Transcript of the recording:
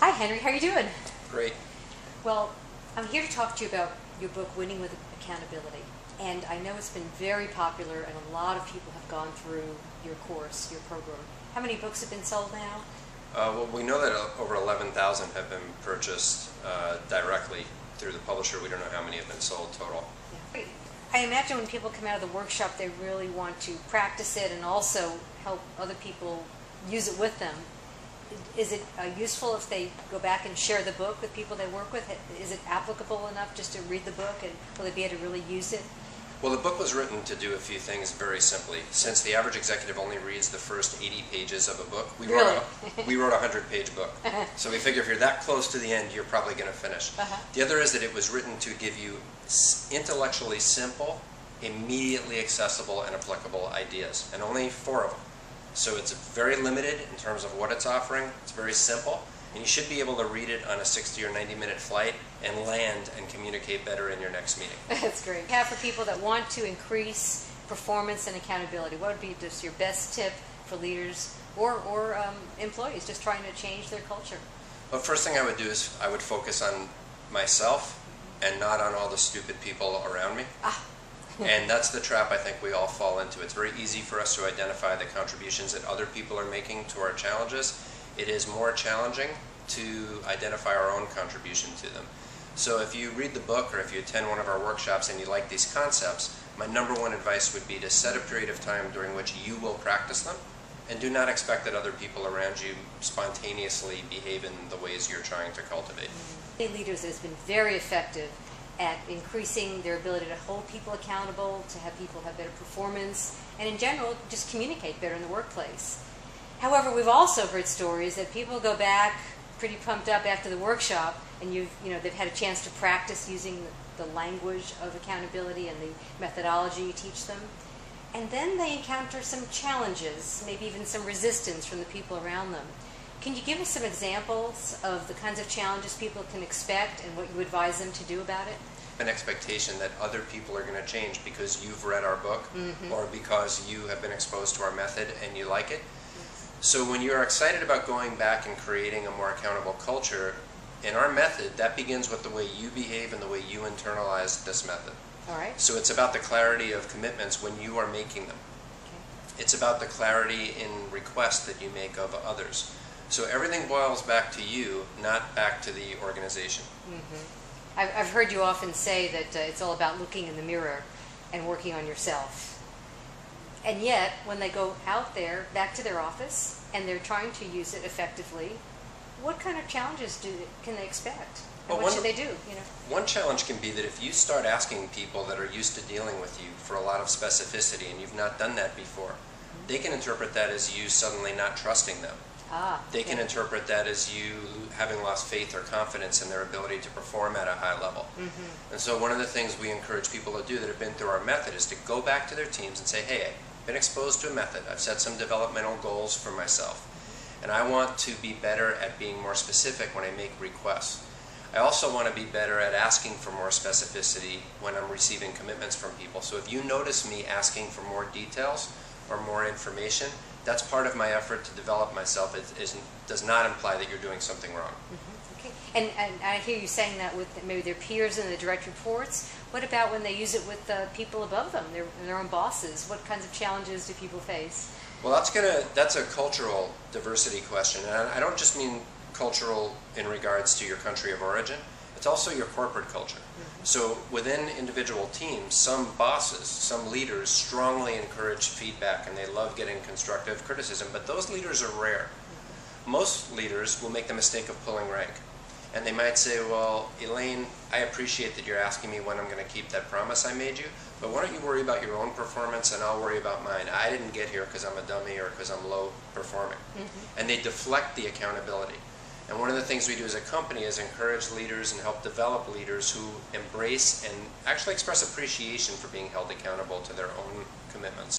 Hi Henry, how are you doing? Great. Well, I'm here to talk to you about your book, Winning with Accountability. And I know it's been very popular and a lot of people have gone through your course, your program. How many books have been sold now? Well, we know that over 11,000 have been purchased directly through the publisher. We don't know how many have been sold total. Yeah. I imagine when people come out of the workshop, they really want to practice it and also help other people use it with them. Is it useful if they go back and share the book with people they work with? Is it applicable enough just to read the book, and will they be able to really use it? Well, the book was written to do a few things very simply. Since the average executive only reads the first 80 pages of a book, we wrote a 100-page book. So we figure if you're that close to the end, you're probably going to finish. The other is that it was written to give you intellectually simple, immediately accessible, and applicable ideas, and only 4 of them. So it's very limited in terms of what it's offering. It's very simple, and you should be able to read it on a 60 or 90-minute flight and land and communicate better in your next meeting. That's great. Yeah, for people that want to increase performance and accountability, what would be just your best tip for leaders or employees just trying to change their culture? Well, first thing I would do is I would focus on myself and not on all the stupid people around me. And that's the trap I think we all fall into. It's very easy for us to identify the contributions that other people are making to our challenges. It is more challenging to identify our own contribution to them. So if you read the book or if you attend one of our workshops and you like these concepts, my #1 advice would be to set a period of time during which you will practice them, and do not expect that other people around you spontaneously behave in the ways you're trying to cultivate. Leaders has been very effective at increasing their ability to hold people accountable, to have people have better performance, and in general, just communicate better in the workplace. However, we've also heard stories that people go back pretty pumped up after the workshop, and they've had a chance to practice using the language of accountability and the methodology you teach them, and then they encounter some challenges, maybe even some resistance from the people around them. Can you give us some examples of the kinds of challenges people can expect and what you advise them to do about it? An expectation that other people are going to change because you've read our book or because you have been exposed to our method and you like it. So when you're excited about going back and creating a more accountable culture, in our method, that begins with the way you behave and the way you internalize this method. All right. So it's about the clarity of commitments when you are making them. Okay. It's about the clarity in requests that you make of others. So everything boils back to you, not back to the organization. I've heard you often say that it's all about looking in the mirror and working on yourself. And yet, when they go out there, back to their office, and they're trying to use it effectively, what kind of challenges can they expect? And what should they do? One challenge can be that if you start asking people that are used to dealing with you for a lot of specificity, and you've not done that before, they can interpret that as you suddenly not trusting them. They can interpret that as you having lost faith or confidence in their ability to perform at a high level. And so one of the things we encourage people to do that have been through our method is to go back to their teams and say, hey, I've been exposed to a method. I've set some developmental goals for myself. And I want to be better at being more specific when I make requests. I also want to be better at asking for more specificity when I'm receiving commitments from people. So if you notice me asking for more details or more information, that's part of my effort to develop myself. It does not imply that you're doing something wrong. Okay. And I hear you saying that with maybe their peers and the direct reports. What about when they use it with people above them, their own bosses? What kinds of challenges do people face? Well, that's a cultural diversity question. And I don't just mean cultural in regards to your country of origin. It's also your corporate culture. So within individual teams, some bosses, some leaders strongly encourage feedback and they love getting constructive criticism, but those leaders are rare. Most leaders will make the mistake of pulling rank. And they might say, well, Elaine, I appreciate that you're asking me when I'm going to keep that promise I made you, but why don't you worry about your own performance and I'll worry about mine. I didn't get here because I'm a dummy or because I'm low performing. And they deflect the accountability. And one of the things we do as a company is encourage leaders and help develop leaders who embrace and actually express appreciation for being held accountable to their own commitments.